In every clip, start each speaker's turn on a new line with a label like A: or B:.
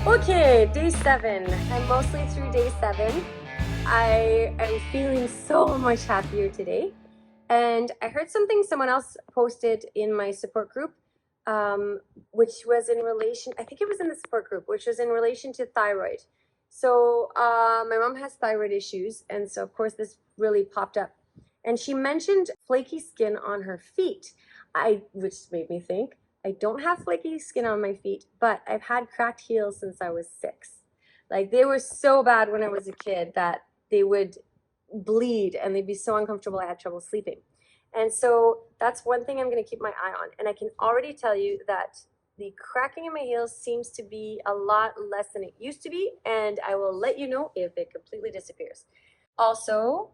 A: Okay, day 7. I'm mostly through day 7. I am feeling so much happier today. And I heard something someone else posted in my support group, which was in relation, I think it was in the support group, which was in relation to thyroid. So my mom has thyroid issues, and so of course this really popped up. And she mentioned flaky skin on her feet, which made me think, I don't have flaky skin on my feet, but I've had cracked heels since I was 6. Like, they were so bad when I was a kid that they would bleed and they'd be so uncomfortable I had trouble sleeping. And so that's one thing I'm going to keep my eye on. And I can already tell you that the cracking in my heels seems to be a lot less than it used to be, and I will let you know if it completely disappears. Also,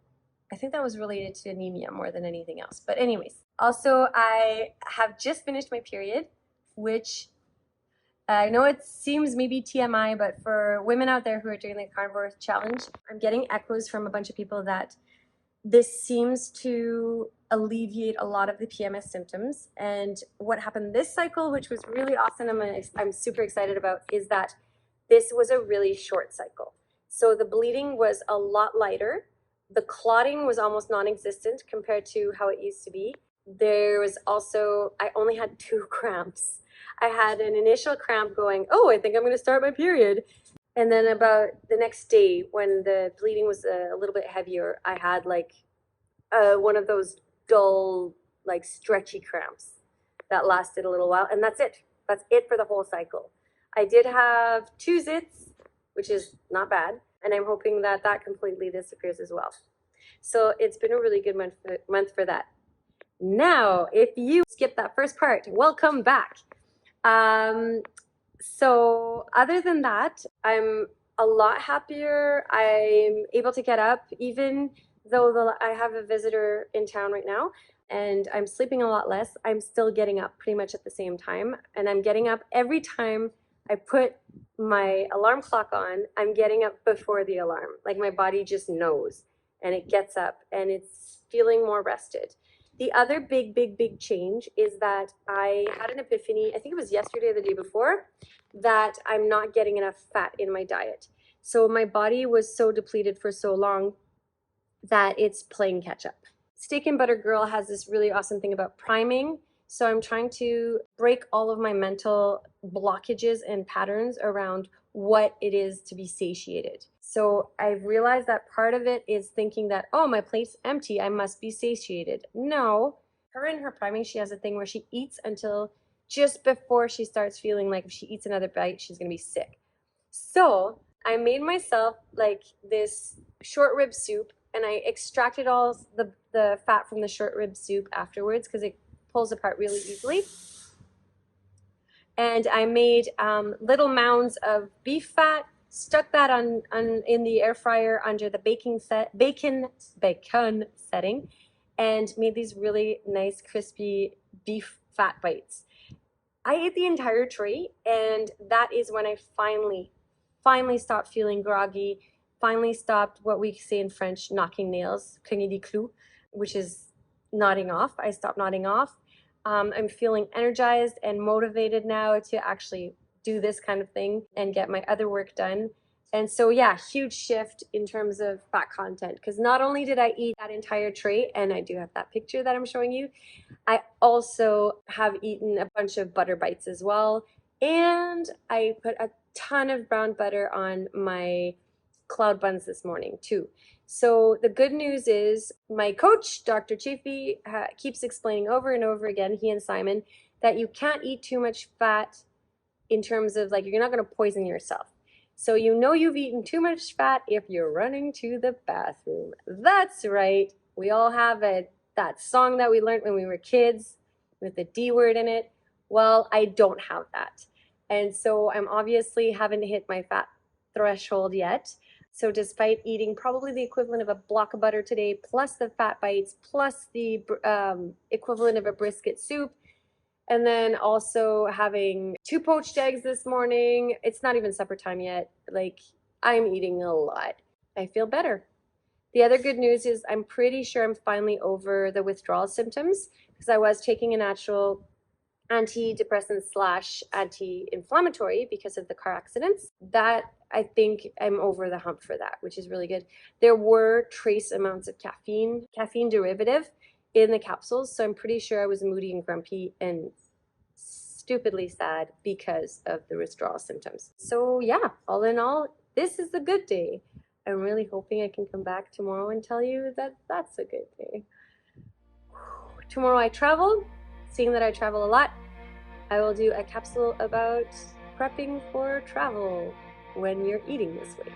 A: I think that was related to anemia more than anything else. But anyways, also I have just finished my period, which I know it seems maybe TMI, but for women out there who are doing the Carnivore challenge, I'm getting echoes from a bunch of people that this seems to alleviate a lot of the PMS symptoms. And what happened this cycle, which was really awesome, I'm super excited about, is that this was a really short cycle. So the bleeding was a lot lighter. The clotting was almost non-existent compared to how it used to be. There was also, I only had 2 cramps. I had an initial cramp going, oh, I think I'm going to start my period. And then about the next day, when the bleeding was a little bit heavier, I had like one of those dull, like stretchy cramps that lasted a little while. And that's it. That's it for the whole cycle. I did have 2 zits, which is not bad. And I'm hoping that that completely disappears as well. So it's been a really good month for that. Now, if you skipped that first part, welcome back. So other than that, I'm a lot happier. I'm able to get up, even though I have a visitor in town right now, and I'm sleeping a lot less. I'm still getting up pretty much at the same time, and I'm getting up every time I put my alarm clock on. I'm getting up before the alarm. Like, my body just knows, and it gets up, and it's feeling more rested. The other big change is that I had an epiphany, I think it was yesterday or the day before, that I'm not getting enough fat in my diet. So my body was so depleted for so long that it's playing catch up. Steak and Butter Girl has this really awesome thing about priming. So I'm trying to break all of my mental blockages and patterns around what it is to be satiated. So I've realized that part of it is thinking that, oh, my plate's empty, I must be satiated. No, her in her priming, she has a thing where she eats until just before she starts feeling like if she eats another bite, she's gonna be sick. So I made myself like this short rib soup, and I extracted all the fat from the short rib soup afterwards because it pulls apart really easily. And I made little mounds of beef fat, stuck that in the air fryer under the bacon setting, and made these really nice crispy beef fat bites. I ate the entire tray, and that is when I finally stopped feeling groggy, finally stopped what we say in French, knocking nails, cogner des clous, which is nodding off. I stopped nodding off. I'm feeling energized and motivated now to actually do this kind of thing and get my other work done. And so, yeah, huge shift in terms of fat content, because not only did I eat that entire tray, and I do have that picture that I'm showing you, I also have eaten a bunch of butter bites as well. And I put a ton of brown butter on my cloud buns this morning too. So the good news is my coach, Dr. Chaffee, keeps explaining over and over again, he and Simon, that you can't eat too much fat in terms of, like, you're not going to poison yourself. So you know you've eaten too much fat if you're running to the bathroom. That's right. We all have that song that we learned when we were kids with the D word in it. Well, I don't have that. And so I'm obviously haven't hit my fat threshold yet. So despite eating probably the equivalent of a block of butter today, plus the fat bites, plus the equivalent of a brisket soup, and then also having 2 poached eggs this morning, it's not even supper time yet. Like, I'm eating a lot. I feel better. The other good news is I'm pretty sure I'm finally over the withdrawal symptoms, because I was taking a natural antidepressant slash anti-inflammatory because of the car accidents. That, I think I'm over the hump for that, which is really good. There were trace amounts of caffeine derivative in the capsules, so I'm pretty sure I was moody and grumpy and stupidly sad because of the withdrawal symptoms. So yeah, all in all, this is a good day. I'm really hoping I can come back tomorrow and tell you that that's a good day. Tomorrow I travel. Seeing that I travel a lot, I will do a capsule about prepping for travel when you're eating this way.